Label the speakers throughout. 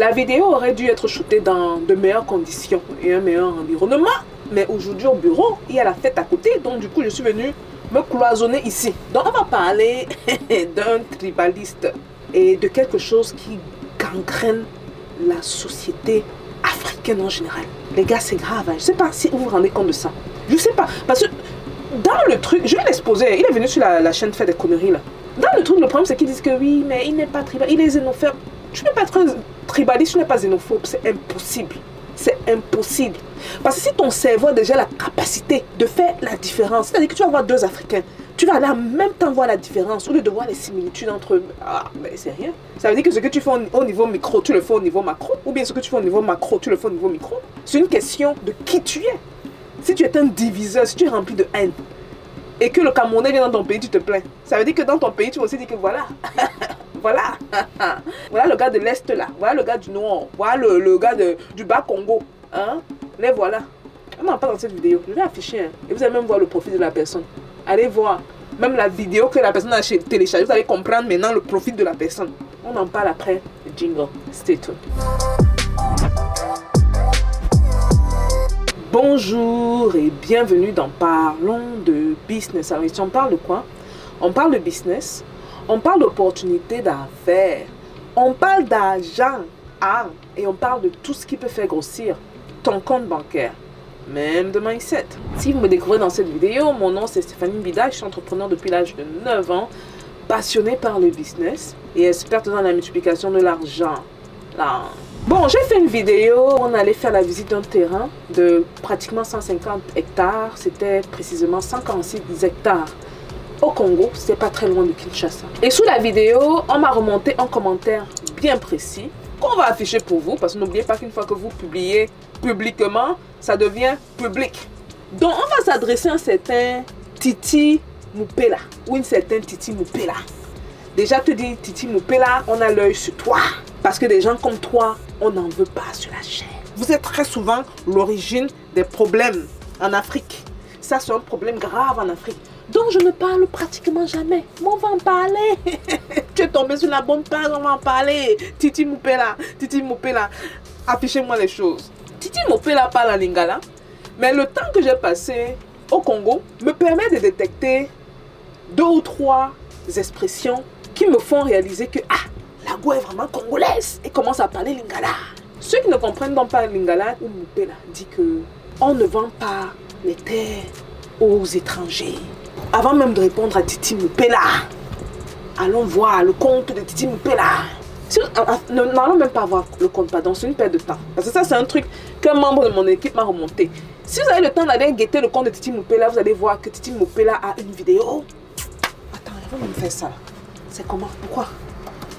Speaker 1: La vidéo aurait dû être shootée dans de meilleures conditions et un meilleur environnement. Mais aujourd'hui au bureau, il y a la fête à côté. Donc du coup, je suis venue me cloisonner ici. Donc on va parler d'un tribaliste et de quelque chose qui gangrène la société africaine en général. Les gars, c'est grave. Hein. Je sais pas si vous vous rendez compte de ça. Je sais pas. Parce que dans le truc, je vais l'exposer. Il est venu sur la chaîne faire des conneries là. Dans le truc, le problème c'est qu'ils disent que oui, mais il n'est pas tribaliste, il est xénophobe. Tu ne peux pas être tribaliste, tu n'es pas xénophobe. C'est impossible. C'est impossible. Parce que si ton cerveau a déjà la capacité de faire la différence, c'est-à-dire que tu vas voir deux Africains, tu vas aller en même temps voir la différence, au lieu de voir les similitudes entre eux. Ah, mais c'est rien. Ça veut dire que ce que tu fais au niveau micro, tu le fais au niveau macro. Ou bien ce que tu fais au niveau macro, tu le fais au niveau micro. C'est une question de qui tu es. Si tu es un diviseur, si tu es rempli de haine, et que le Camerounais vient dans ton pays, tu te plains. Ça veut dire que dans ton pays, tu vas aussi dire que voilà. Voilà. Voilà le gars de l'Est là. Voilà le gars du Nord. Voilà le gars du bas Congo. Hein? Les voilà. On n'en parle dans cette vidéo. Je vais afficher. Hein. Et vous allez même voir le profil de la personne. Allez voir. Même la vidéo que la personne a téléchargée. Vous allez comprendre maintenant le profil de la personne. On en parle après le jingle. Stay tuned. Bonjour et bienvenue dans Parlons de business. Alors ici on parle de quoi? On parle de business, on parle d'opportunités d'affaires, on parle d'argent, et on parle de tout ce qui peut faire grossir ton compte bancaire, même de mindset. Si vous me découvrez dans cette vidéo, mon nom c'est Stéphanie Mbida, je suis entrepreneur depuis l'âge de 9 ans, passionnée par le business et experte dans la multiplication de l'argent. Bon, j'ai fait une vidéo où on allait faire la visite d'un terrain de pratiquement 150 hectares. C'était précisément 146 hectares au Congo. C'était pas très loin de Kinshasa. Et sous la vidéo, on m'a remonté un commentaire bien précis qu'on va afficher pour vous. Parce que n'oubliez pas qu'une fois que vous publiez publiquement, ça devient public. Donc, on va s'adresser à un certain Titi Moupela ou une certaine Titi Moupela. Déjà, te dire Titi Moupela, on a l'œil sur toi. Parce que des gens comme toi, on n'en veut pas sur la chaîne. Vous êtes très souvent l'origine des problèmes en Afrique. Ça, c'est un problème grave en Afrique. Donc, je ne parle pratiquement jamais. Mais on va en parler. Tu es tombé sur la bonne page, on va en parler. Titi Moupela, Titi Moupela. Affichez-moi les choses. Titi Moupela parle en lingala. Mais le temps que j'ai passé au Congo me permet de détecter 2 ou 3 expressions qui me font réaliser que la go est vraiment congolaise et commence à parler lingala. Ceux qui ne comprennent donc pas lingala ou Moupela dit que on ne vend pas les terres aux étrangers. Avant même de répondre à Titi Moupela, allons voir le compte de Titi Moupela. N'allons même pas voir le compte, pardon, c'est une perte de temps. Parce que ça, c'est un truc qu'un membre de mon équipe m'a remonté. Si vous avez le temps d'aller guetter le compte de Titi Moupela, vous allez voir que Titi Moupela a une vidéo. Attends, il va me faire ça. C'est comment? Pourquoi?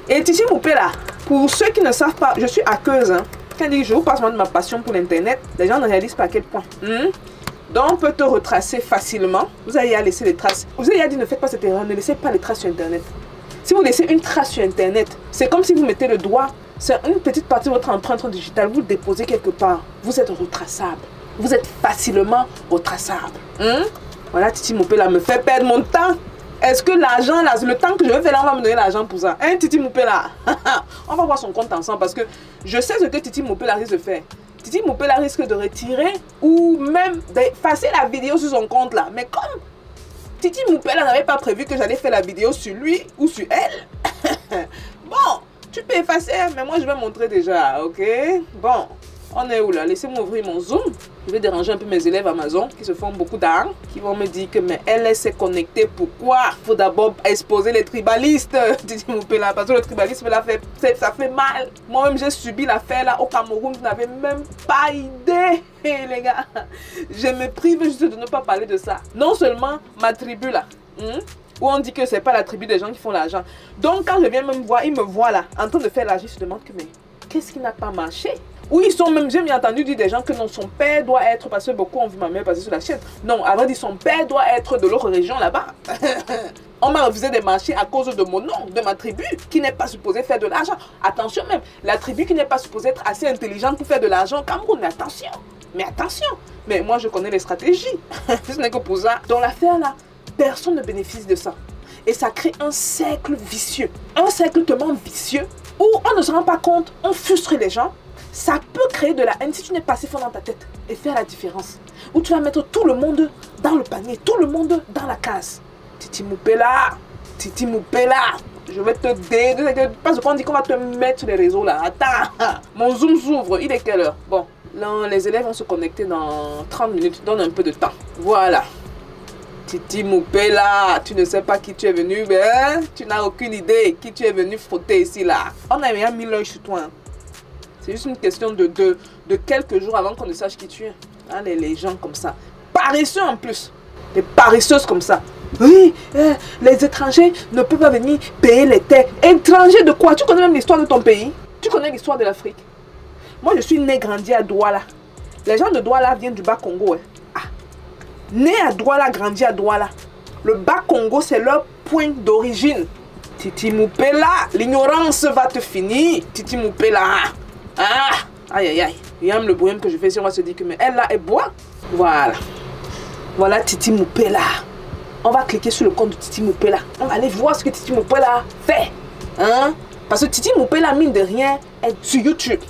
Speaker 1: Et Titi Moupela, pour ceux qui ne savent pas, je suis hackeuse. Hein. Quand je vous passe de ma passion pour l'internet, les gens ne réalisent pas à quel point. Donc on peut te retracer facilement. Vous allez y laisser les traces. Vous allez dire ne faites pas cette erreur, ne laissez pas les traces sur internet. Si vous laissez une trace sur internet, c'est comme si vous mettez le doigt sur une petite partie de votre empreinte digitale, vous le déposez quelque part. Vous êtes retraçable. Vous êtes facilement retraçable. Voilà, Titi Moupela me fait perdre mon temps. Est-ce que l'argent, là, le temps que je vais faire là, on va me donner l'argent pour ça? Hein, Titi Moupela? On va voir son compte ensemble parce que je sais ce que Titi Moupela risque de faire. Titi Moupela risque de retirer ou même d'effacer la vidéo sur son compte là. Mais comme Titi Moupela n'avait pas prévu que j'allais faire la vidéo sur lui ou sur elle, bon, tu peux effacer, mais moi je vais montrer déjà, ok? Bon, on est où là? Laissez-moi ouvrir mon Zoom. Je vais déranger un peu mes élèves Amazon qui se font beaucoup d'argent, qui vont me dire que mais elle s'est connectée. Pourquoi? Il faut d'abord exposer les tribalistes. Titi Moupela, parce que le tribalisme là, ça fait mal. Moi-même j'ai subi l'affaire là au Cameroun, vous n'avez même pas idée. Hey, les gars, je me prive juste de ne pas parler de ça. Non seulement ma tribu là, où on dit que c'est pas la tribu des gens qui font l'argent. Donc quand je viens même voir, ils me voient là, en train de faire l'argent, je me demande que mais qu'est-ce qui n'a pas marché? Ou ils sont même, j'ai bien entendu dire des gens que non, son père doit être, parce que beaucoup ont vu ma mère passer sur la chaîne. Non, avant dit son père doit être de l'autre région là-bas. On m'a refusé des marchés à cause de mon nom, de ma tribu, qui n'est pas supposée faire de l'argent. Attention même, la tribu qui n'est pas supposée être assez intelligente pour faire de l'argent au Cameroun, mais attention. Mais attention, mais moi je connais les stratégies. Ce n'est que pour ça. Dans l'affaire là, personne ne bénéficie de ça. Et ça crée un cercle vicieux. Un cercle tellement vicieux où on ne se rend pas compte, on frustre les gens, ça peut créer de la haine si tu n'es pas assez fort dans ta tête et faire la différence. Où tu vas mettre tout le monde dans le panier, tout le monde dans la case. Titi Moupela, je vais te dégager. Parce qu'on dit qu'on va te mettre sur les réseaux là. Attends, mon Zoom s'ouvre, il est quelle heure? Bon, là, les élèves vont se connecter dans 30 minutes, donne un peu de temps. Voilà. Titi Moupela, tu ne sais pas qui tu es venu, mais hein? Tu n'as aucune idée qui tu es venu frotter ici là. On a bien mis l'œil sur toi. Hein. C'est juste une question de quelques jours avant qu'on ne sache qui tu es. Hein, les gens comme ça. Paresseux en plus. Des paresseuses comme ça. Oui, les étrangers ne peuvent pas venir payer les terres. Étrangers de quoi? Tu connais même l'histoire de ton pays? Tu connais l'histoire de l'Afrique? Moi, je suis né, grandi à Douala. Les gens de Douala viennent du Bas-Congo. Hein. Ah. Né à Douala, grandi à Douala. Le Bas-Congo, c'est leur point d'origine. Titi Moupela, l'ignorance va te finir. Titi Moupela. Ah, aïe, aïe, aïe. Il aime le bruit que je fais si on va se dire que mais elle là, elle boit. Voilà. Voilà Titi Moupela. On va cliquer sur le compte de Titi Moupela. On va aller voir ce que Titi Moupela fait. Hein? Parce que Titi Moupela, mine de rien, est sur YouTube.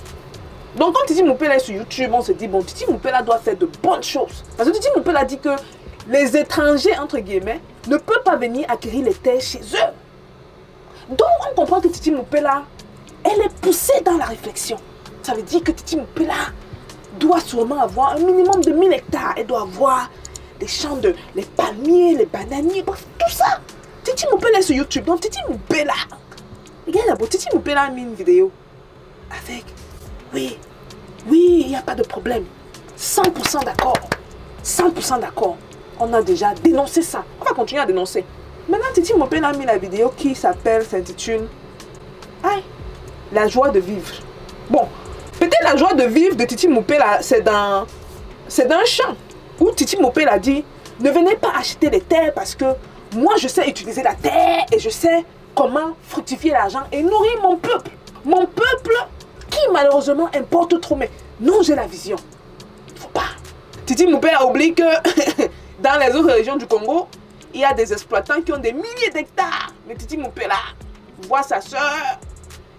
Speaker 1: Donc quand Titi Moupela est sur YouTube, on se dit, bon, Titi Moupela doit faire de bonnes choses. Parce que Titi Moupela dit que les étrangers, entre guillemets, ne peuvent pas venir acquérir les terres chez eux. Donc on comprend que Titi Moupela, elle est poussée dans la réflexion. Ça veut dire que Titi Moupela doit sûrement avoir un minimum de 1000 hectares. Elle doit avoir des champs de les palmiers, les bananiers, bref, tout ça. Titi Moupela est sur YouTube. Donc Titi Moupela, regarde là-bas, Titi Moupela a mis une vidéo avec, oui, il n'y a pas de problème. 100% d'accord. 100% d'accord. On a déjà dénoncé ça. On va continuer à dénoncer. Maintenant, Titi Moupela a mis la vidéo qui s'intitule La joie de vivre. Bon, peut-être la joie de vivre de Titi Moupela, c'est dans un champ où Titi Moupela dit ne venez pas acheter les terres parce que moi je sais utiliser la terre et je sais comment fructifier l'argent et nourrir mon peuple. Mon peuple qui malheureusement importe trop, mais non, j'ai la vision. Il ne faut pas. Titi Moupela oublie que dans les autres régions du Congo, il y a des exploitants qui ont des milliers d'hectares. Mais Titi Moupela voit sa soeur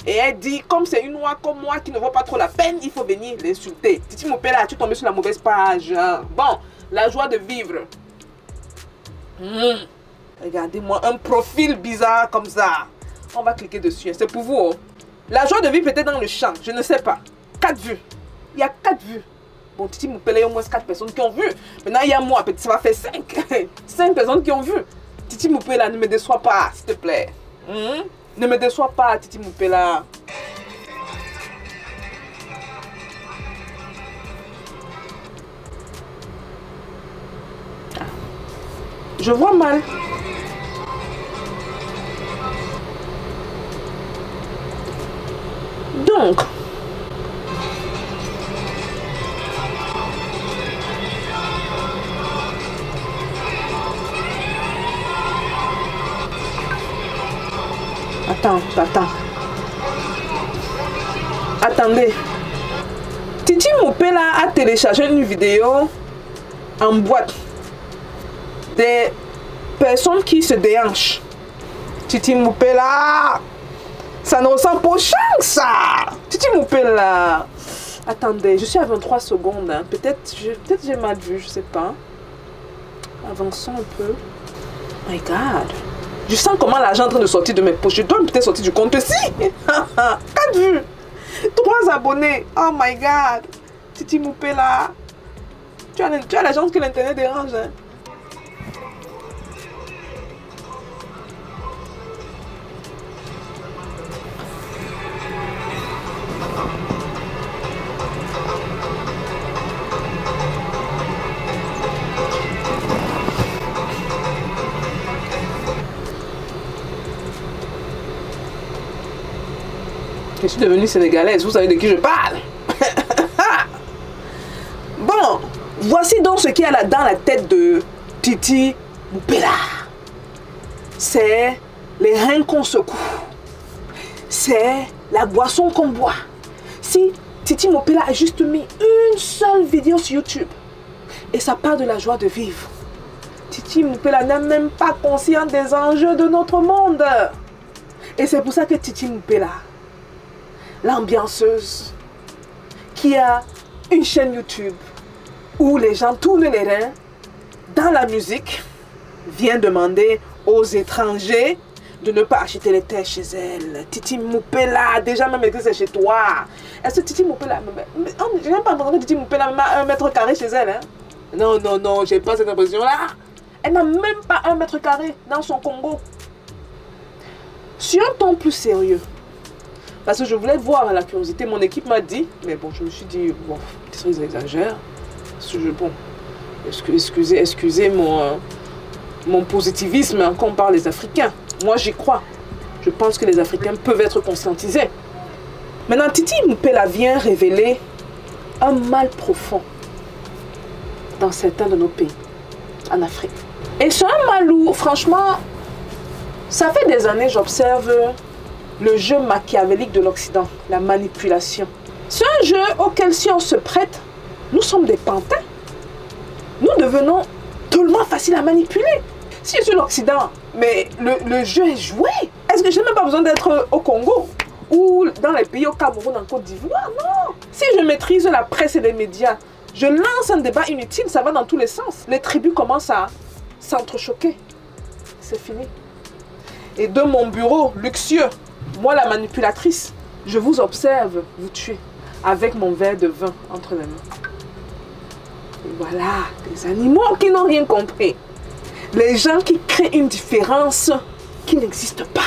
Speaker 1: et elle dit, comme c'est une noire comme moi qui ne vaut pas trop la peine, il faut venir l'insulter. Titi Moupela, tu es tombé sur la mauvaise page. Hein. Bon, la joie de vivre. Regardez-moi, un profil bizarre comme ça. On va cliquer dessus, c'est pour vous. Oh. La joie de vivre peut-être dans le champ, je ne sais pas. 4 vues. Il y a 4 vues. Bon, Titi Moupela, il y a au moins 4 personnes qui ont vu. Maintenant, il y a moi, peut-être ça va faire 5. 5 personnes qui ont vu. Titi Moupela, ne me déçois pas, s'il te plaît. Ne me déçois pas, Titi Moupela. Je vois mal. Donc, attendez. Titi Moupela a téléchargé une vidéo en boîte des personnes qui se déhanchent. Titi Moupela, ça ne ressemble pas au champ, ça. Titi Moupela. Attendez, je suis à 23 secondes. Hein. Peut-être j'ai mal vu, je sais pas. Avançons un peu. Oh my God. Je sens comment l'argent est en train de sortir de mes poches. Je dois peut-être sortir du compte aussi. 4 vues. 3 abonnés. Oh my God. Titi Moupela. Tu as la chance que l'internet dérange. Hein. Je suis devenue sénégalaise, vous savez de qui je parle. Bon, voici donc ce qu'il y a là dans la tête de Titi Moupela. C'est les reins qu'on secoue. C'est la boisson qu'on boit. Si Titi Moupela a juste mis une seule vidéo sur YouTube et ça parle de la joie de vivre, Titi Moupela n'est même pas conscient des enjeux de notre monde. Et c'est pour ça que Titi Moupela l'ambianceuse, qui a une chaîne YouTube où les gens tournent les reins dans la musique, vient demander aux étrangers de ne pas acheter les terres chez elle. Titi Moupela, déjà même que c'est chez toi. Est-ce que Titi Moupela, je n'ai pas entendu Titi Moupela même à 1 mètre carré chez elle. Hein? Non, non, non, j'ai pas cette impression-là. Elle n'a même pas 1 mètre carré dans son Congo. Sur un ton plus sérieux, parce que je voulais voir la curiosité, mon équipe m'a dit, mais bon, je me suis dit, bon, peut-être ils exagèrent. Bon, excusez mon positivisme quand on parle des Africains. Moi, j'y crois. Je pense que les Africains peuvent être conscientisés. Maintenant, Titi Moupela vient révéler un mal profond dans certains de nos pays, en Afrique. Et c'est un mal où, franchement, ça fait des années j'observe le jeu machiavélique de l'Occident, la manipulation. C'est un jeu auquel si on se prête, nous sommes des pantins. Nous devenons tellement faciles à manipuler. Si je suis l'Occident, mais le jeu est joué. Est-ce que je n'ai même pas besoin d'être au Congo ou dans les pays au Cameroun, en Côte d'Ivoire? Non. Si je maîtrise la presse et les médias, je lance un débat inutile, ça va dans tous les sens. Les tribus commencent à s'entrechoquer. C'est fini. Et de mon bureau luxueux, moi la manipulatrice, je vous observe vous tuer avec mon verre de vin entre les mains. Et voilà, des animaux qui n'ont rien compris. Les gens qui créent une différence qui n'existe pas.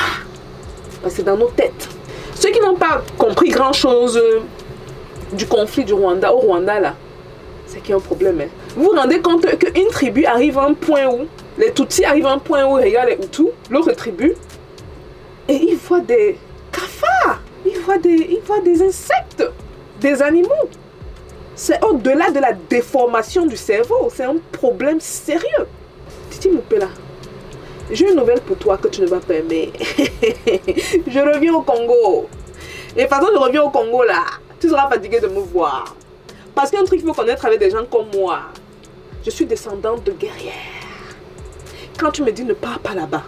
Speaker 1: Parce que c'est dans nos têtes. Ceux qui n'ont pas compris grand-chose du conflit du Rwanda au Rwanda, là, c'est qu'il y a un problème. Hein. Vous vous rendez compte qu'une tribu arrive à un point où, les Tutsis arrivent à un point où il y a les Hutus, l'autre tribu, et ils voient des cafards, ils voient des insectes, des animaux. C'est au-delà de la déformation du cerveau, c'est un problème sérieux. Titi Moupela, j'ai une nouvelle pour toi que tu ne vas pas aimer. Je reviens au Congo. Et pendant que je reviens au Congo là, tu seras fatigué de me voir. Parce qu'un truc qu'il faut connaître avec des gens comme moi, je suis descendante de guerrières. Quand tu me dis ne pars pas là-bas,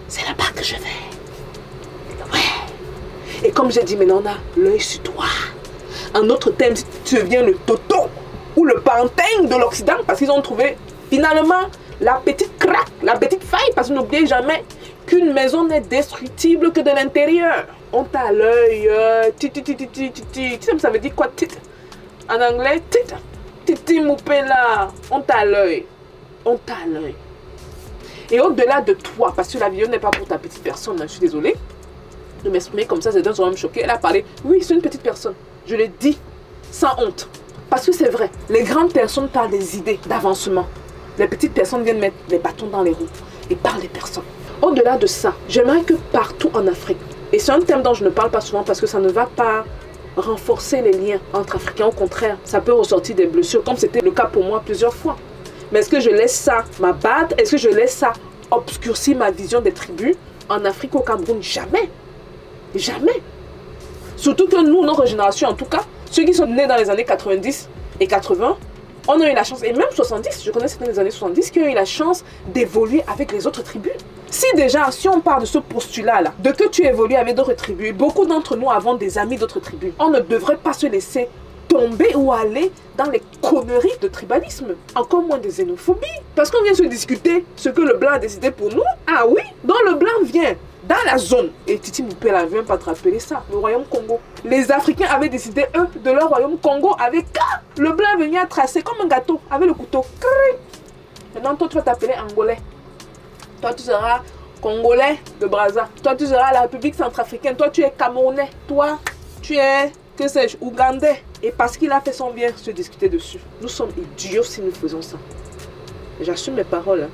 Speaker 1: c'est là-bas que je vais. Ouais. Et comme j'ai dit, maintenant on a l'œil sur toi. En autre terme, si tu deviens le Toto ou le Pantin de l'Occident, parce qu'ils ont trouvé finalement la petite craque, la petite faille, parce que n'oubliez jamais qu'une maison n'est destructible que de l'intérieur. On t'a à l'œil, tu sais, ça veut dire quoi, tit? En anglais, tit, Titi Moupela, on t'a à l'œil. On t'a à l'œil. Et au-delà de toi, parce que la vidéo n'est pas pour ta petite personne, je suis désolée de m'exprimer comme ça, certains seront me choqués. Elle a parlé, oui, c'est une petite personne. Je l'ai dit sans honte. Parce que c'est vrai, les grandes personnes parlent des idées d'avancement. Les petites personnes viennent mettre les bâtons dans les roues et parlent des personnes. Au-delà de ça, j'aimerais que partout en Afrique, et c'est un thème dont je ne parle pas souvent parce que ça ne va pas renforcer les liens entre Africains. Au contraire, ça peut ressortir des blessures, comme c'était le cas pour moi plusieurs fois. Mais est-ce que je laisse ça m'abattre? Est-ce que je laisse ça obscurcir ma vision des tribus? En Afrique, au Cameroun, jamais. Jamais. Surtout que nous, notre génération en tout cas, ceux qui sont nés dans les années 90 et 80, on a eu la chance, et même 70, je connais certains des années 70, qui ont eu la chance d'évoluer avec les autres tribus. Si déjà, si on part de ce postulat-là, de que tu évolues avec d'autres tribus, beaucoup d'entre nous avons des amis d'autres tribus, on ne devrait pas se laisser tomber ou aller dans les conneries de tribalisme, encore moins de xénophobie. Parce qu'on vient se discuter ce que le blanc a décidé pour nous. Ah oui, donc le blanc vient dans la zone. Et Titi Moupela vient pas te rappeler ça, le royaume Congo. Les Africains avaient décidé, eux, de leur royaume Congo avec le blanc venait à tracer comme un gâteau avec le couteau. Maintenant, toi, tu vas t'appeler Angolais. Toi, tu seras Congolais de Brazza. Toi, tu seras la République centrafricaine. Toi, tu es Camerounais. Toi, tu es, que sais-je, Ougandais. Et parce qu'il a fait son bien, se discuter dessus. Nous sommes idiots si nous faisons ça. J'assume mes paroles. Hein.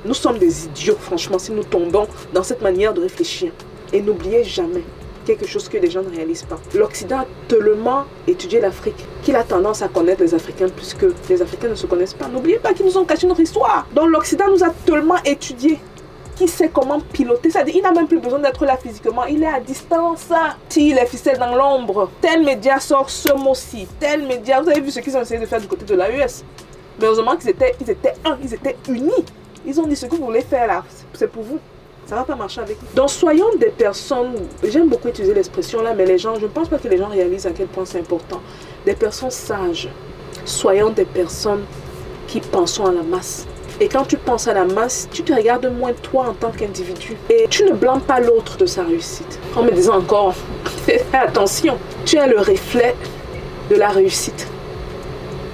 Speaker 1: Nous sommes des idiots, franchement, si nous tombons dans cette manière de réfléchir. Et n'oubliez jamais quelque chose que les gens ne réalisent pas. L'Occident a tellement étudié l'Afrique qu'il a tendance à connaître les Africains plus que les Africains ne se connaissent pas. N'oubliez pas qu'ils nous ont caché notre histoire. Donc l'Occident nous a tellement étudié qu'il sait comment piloter. C'est-à-dire qu'il n'a même plus besoin d'être là physiquement. Il est à distance. Tire les ficelles dans l'ombre. Tel média sort ce mot-ci. Tel média. Vous avez vu ce qu'ils ont essayé de faire du côté de l'AES. Mais heureusement qu'ils étaient unis. Ils ont dit ce que vous voulez faire là, c'est pour vous. Ça va pas marcher avec nous. Donc soyons des personnes, j'aime beaucoup utiliser l'expression là, mais les gens, je ne pense pas que les gens réalisent à quel point c'est important. Des personnes sages. Soyons des personnes qui pensons à la masse. Et quand tu penses à la masse, tu te regardes moins toi en tant qu'individu. Et tu ne blâmes pas l'autre de sa réussite. En me disant encore, fais attention, tu es le reflet de la réussite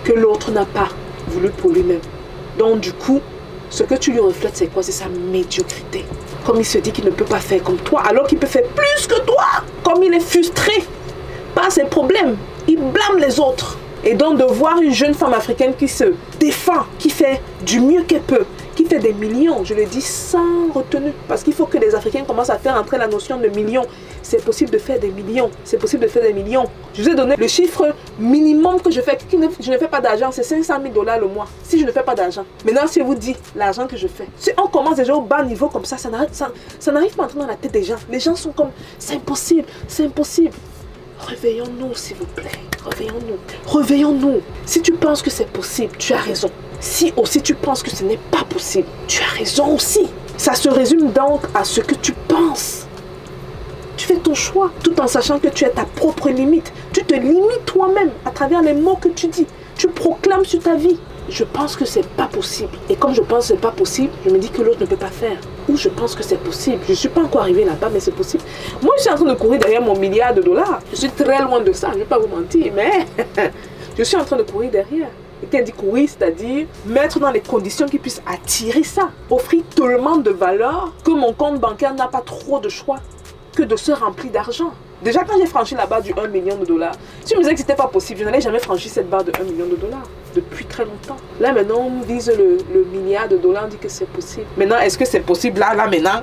Speaker 1: que l'autre n'a pas voulu pour lui-même. Donc du coup, ce que tu lui reflètes, c'est quoi? C'est sa médiocrité. Comme il se dit qu'il ne peut pas faire comme toi, alors qu'il peut faire plus que toi. Comme il est frustré par ses problèmes, il blâme les autres. Et donc de voir une jeune femme africaine qui se défend, qui fait du mieux qu'elle peut, qui fait des millions, je le dis sans retenue. Parce qu'il faut que les Africains commencent à faire entrer la notion de millions. C'est possible de faire des millions, c'est possible de faire des millions. Je vous ai donné le chiffre minimum que je fais, je ne fais pas d'argent, c'est 500 000 $ le mois, si je ne fais pas d'argent. Maintenant, si je vous dis l'argent que je fais, si on commence déjà au bas niveau comme ça n'arrive pas à entrer dans la tête des gens. Les gens sont comme, c'est impossible, c'est impossible. Réveillons-nous, s'il vous plaît. Réveillons-nous. Réveillons-nous. Si tu penses que c'est possible, tu as raison. Si aussi tu penses que ce n'est pas possible, tu as raison aussi. Ça se résume donc à ce que tu penses. Tu fais ton choix tout en sachant que tu es ta propre limite. Tu te limites toi-même à travers les mots que tu dis. Tu proclames sur ta vie. Je pense que c'est pas possible. Et comme je pense que c'est pas possible, je me dis que l'autre ne peut pas faire. Ou je pense que c'est possible. Je ne suis pas encore arrivé là-bas, mais c'est possible. Moi, je suis en train de courir derrière mon milliard de $. Je suis très loin de ça, je ne vais pas vous mentir, mais je suis en train de courir derrière. Et quand elle dit courir, c'est-à-dire mettre dans les conditions qui puissent attirer ça. Offrir tellement de valeur que mon compte bancaire n'a pas trop de choix que de se remplir d'argent. Déjà, quand j'ai franchi la barre du 1 million de $, si je me disais que ce n'était pas possible, je n'allais jamais franchir cette barre de 1 million de $. Depuis très longtemps. Là, maintenant, on vise le milliard de $, on dit que c'est possible. Maintenant, est-ce que c'est possible là, maintenant?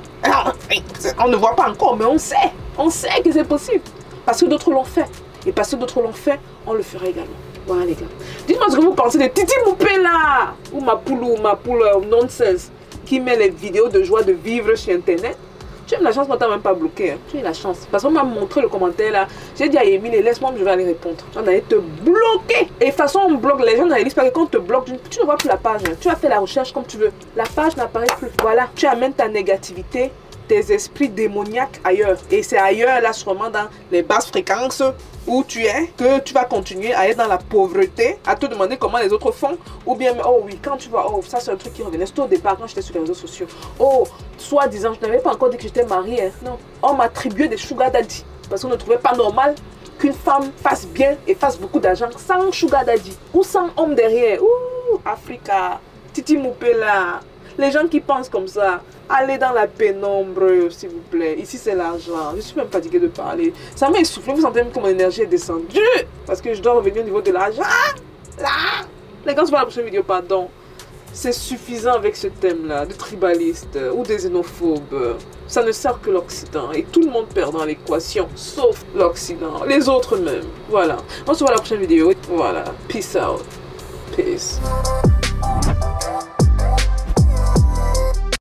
Speaker 1: On ne voit pas encore, mais on sait. On sait que c'est possible. Parce que d'autres l'ont fait. Et parce que d'autres l'ont fait, on le fera également. Voilà, les gars. Dites-moi ce que vous pensez de Titi Moupé là. Ou ma poule nonsense. Qui met les vidéos de joie de vivre sur Internet. Tu as eu la chance, on t'a même pas bloqué. Hein. Tu as eu la chance. Parce qu'on m'a montré le commentaire là. J'ai dit à Emile, laisse-moi, je vais aller répondre. On allait te bloquer. Et de toute façon, on bloque les gens. On réalise pas que quand on te bloque, tu ne vois plus la page. Hein. Tu as fait la recherche comme tu veux. La page n'apparaît plus. Voilà. Tu amènes ta négativité, tes esprits démoniaques ailleurs. Et c'est ailleurs, là, sûrement dans les basses fréquences où tu es, que tu vas continuer à être dans la pauvreté, à te demander comment les autres font. Ou bien, oh oui, quand tu vois, oh, ça c'est un truc qui revenait. C'était au départ quand j'étais sur les réseaux sociaux. Oh, soi-disant, je n'avais pas encore dit que j'étais mariée. Hein. Non. On m'attribuait des sugar daddy. Parce qu'on ne trouvait pas normal qu'une femme fasse bien et fasse beaucoup d'argent sans sugar daddy. Ou sans homme derrière. Ouh, Africa, Titi Moupé là. Les gens qui pensent comme ça, allez dans la pénombre, s'il vous plaît. Ici, c'est l'argent. Je suis même fatiguée de parler. Ça m'a essoufflé. Vous sentez même que mon énergie est descendue. Parce que je dois revenir au niveau de l'argent. Là. Les gars, on se voit dans la prochaine vidéo, pardon. C'est suffisant avec ce thème-là, de tribaliste ou des xénophobes. Ça ne sert que l'Occident. Et tout le monde perd dans l'équation, sauf l'Occident. Les autres même. Voilà. On se voit dans la prochaine vidéo. Voilà. Peace out. Peace.